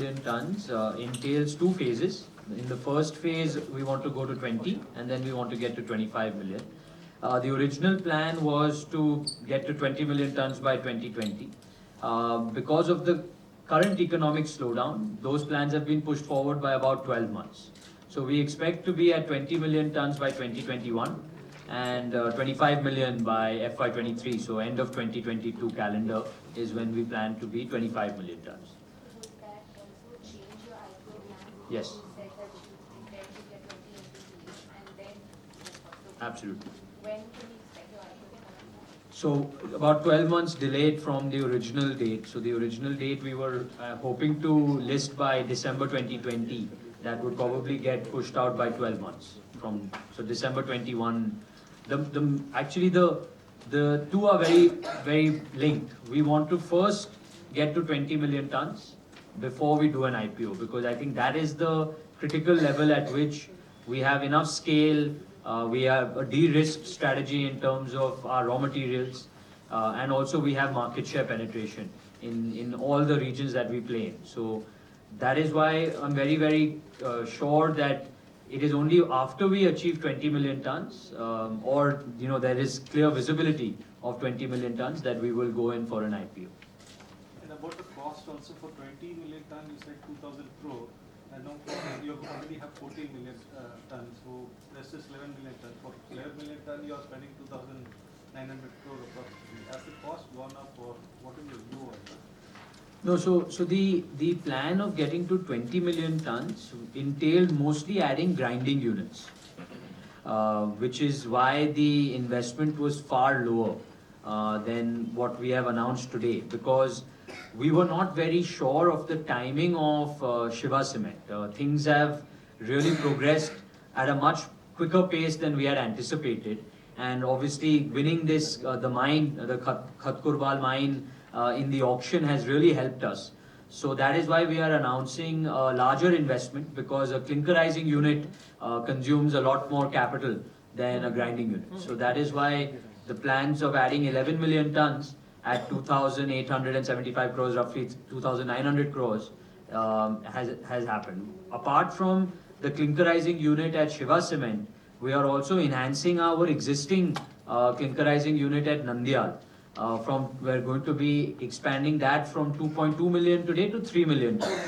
million tons entails two phases. In the first phase, we want to go to 20, and then we want to get to 25 million. The original plan was to get to 20 million tons by 2020. Because of the current economic slowdown, those plans have been pushed forward by about 12 months. So we expect to be at 20 million tons by 2021 and 25 million by FY23. So end of 2022 calendar is when we plan to be 25 million tons. Would that also change your IPO plan? Yes. You said that you intend to get 20 MTPA and then Absolutely. when can we expect your IPO to come? So about 12 months delayed from the original date. So the original date we were hoping to list by December 2020. That would probably get pushed out by 12 months from December 21. Actually the two are very linked. We want to first get to 20 million tons before we do an IPO, because I think that is the critical level at which we have enough scale. We have a de-risked strategy in terms of our raw materials, and also we have market share penetration in all the regions that we play in. So that is why I'm very sure that it is only after we achieve 20 million tons, or there is clear visibility of 20 million tons, that we will go in for an IPO. And about the cost also, for 20 million ton, you said 2,000 crore. And now you already have 14 million tons, so this is 11 million ton. For 11 million ton, you are spending 2,900 crore approximately. Has the cost gone up, or what is your view on that? No, so the plan of getting to 20 million tons entailed mostly adding grinding units, which is why the investment was far lower than what we have announced today, because we were not very sure of the timing of Shiva Cement. Things have really progressed at a much quicker pace than we had anticipated, and obviously winning this, the mine, the Khatkurbal mine in the auction has really helped us. So that is why we are announcing a larger investment, because a clinkerizing unit consumes a lot more capital than a grinding unit. So that is why the plans of adding 11 million tons at 2,875 crores, roughly 2,900 crores, has happened. Apart from the clinkerizing unit at Shiva Cement, we are also enhancing our existing clinkerizing unit at Nandyal. We're going to be expanding that from 2.2 million today to 3 million tons.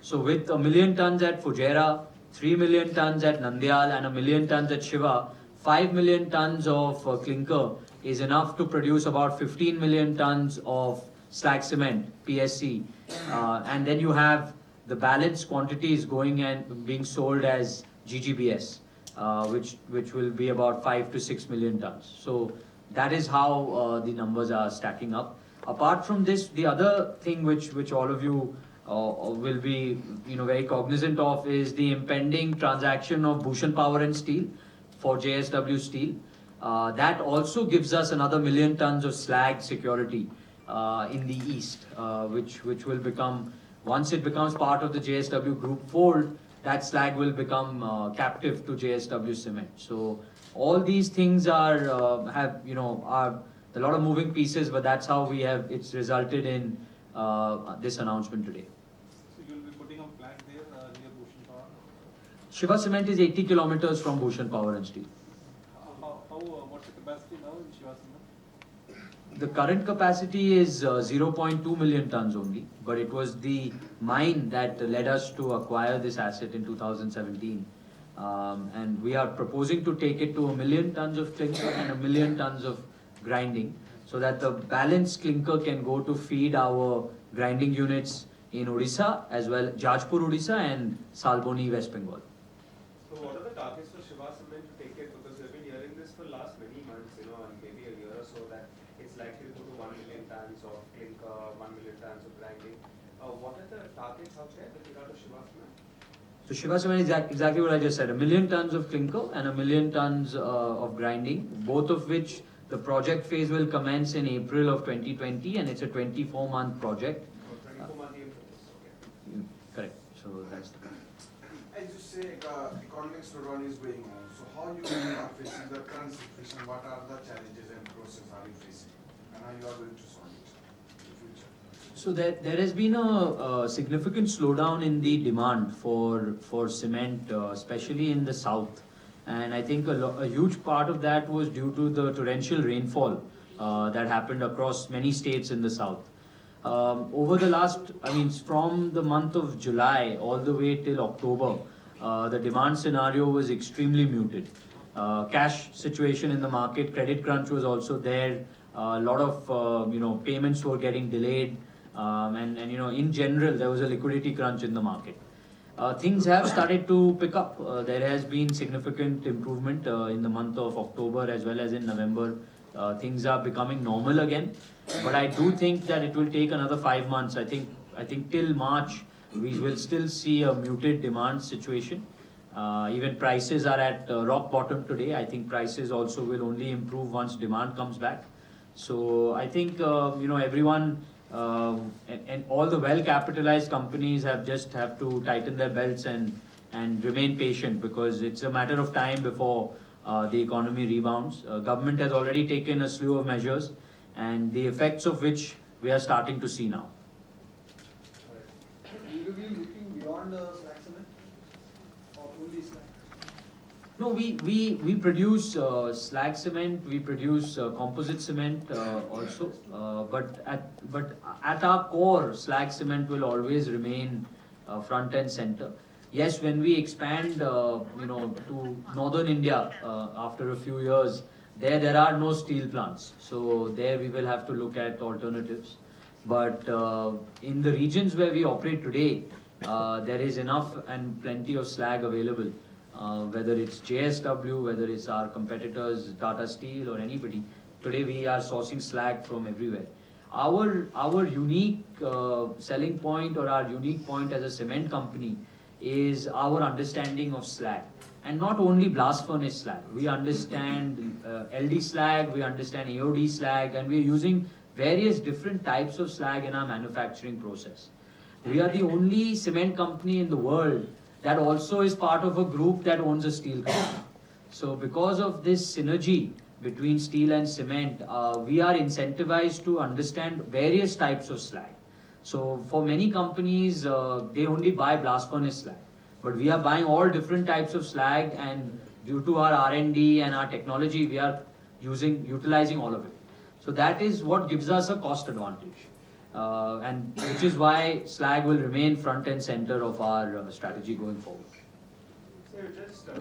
So with 1 million tons at Fujairah, 3 million tons at Nandyal, and 1 million tons at Shiva, 5 million tons of clinker is enough to produce about 15 million tons of slag cement, PSC. And then you have the balance quantities going and being sold as GGBS, which will be about 5 to 6 million tons. So that is how the numbers are stacking up. Apart from this, the other thing which all of you will be very cognizant of is the impending transaction of Bhushan Power and Steel for JSW Steel. That also gives us another 1 million tons of slag security in the east, which will become, once it becomes part of the JSW Group fold, that slag will become captive to JSW Cement. So all these things are a lot of moving pieces, but that's how it's resulted in this announcement today. So you will be putting a plant there near Bhushan Power? Shiva Cement is 80 kilometers from Bhushan Power and Steel. What's the capacity now in Shiva Cement? The current capacity is 0.2 million tons only, but it was the mine that led us to acquire this asset in 2017. And we are proposing to take it to 1 million tons of clinker and 1 million tons of grinding, so that the balanced clinker can go to feed our grinding units in Odisha, as well Jajpur, Odisha, and Salboni, West Bengal. So what are the targets for Shiva Cement to take it? Because we've been hearing this for last many months, and maybe a year or so, that it's likely to go to 1 million tons of clinker, 1 million tons of grinding. What are the targets out there with regard to Shiva Cement? So Shiva Cement is exactly what I just said, 1 million tons of clinker and 1 million tons of grinding, both of which the project phase will commence in April of 2020, and it's a 24-month project. 24-month okay. Correct. So that's the plan. As you say, economic slowdown is going on. So how you are facing the current situation? What are the challenges and processes are you facing? And how you are going to solve it in the future? So there has been a significant slowdown in the demand for cement, especially in the south, and I think a huge part of that was due to the torrential rainfall that happened across many states in the south. Over the last, I mean, from the month of July all the way till October, the demand scenario was extremely muted. Cash situation in the market, credit crunch was also there. A lot of payments were getting delayed, and in general there was a liquidity crunch in the market. Things have started to pick up. There has been significant improvement in the month of October as well as in November. Things are becoming normal again, but I do think that it will take another 5 months. I think till March we will still see a muted demand situation. Even prices are at rock bottom today. I think prices also will only improve once demand comes back. So I think everyone and all the well-capitalized companies have to tighten their belts and remain patient, because it's a matter of time before the economy rebounds. Government has already taken a slew of measures, and the effects of which we are starting to see now. Will you be looking beyond slag cement or only slag? No, we produce slag cement, we produce composite cement also, but at our core, slag cement will always remain front and center. Yes, when we expand, to northern India after a few years, there are no steel plants, so there we will have to look at alternatives. But in the regions where we operate today, there is enough and plenty of slag available. Whether it's JSW, whether it's our competitors, Tata Steel or anybody, today we are sourcing slag from everywhere. Our unique selling point, or our unique point as a cement company, is our understanding of slag. And not only blast furnace slag, we understand LD slag, we understand AOD slag, and we are using various different types of slag in our manufacturing process. We are the only cement company in the world that also is part of a group that owns a steel company. So because of this synergy between steel and cement, we are incentivized to understand various types of slag. So for many companies, they only buy blast furnace slag, but we are buying all different types of slag, and due to our R&D and our technology, we are utilizing all of it. So that is what gives us a cost advantage. And which is why slag will remain front and center of our strategy going forward. So just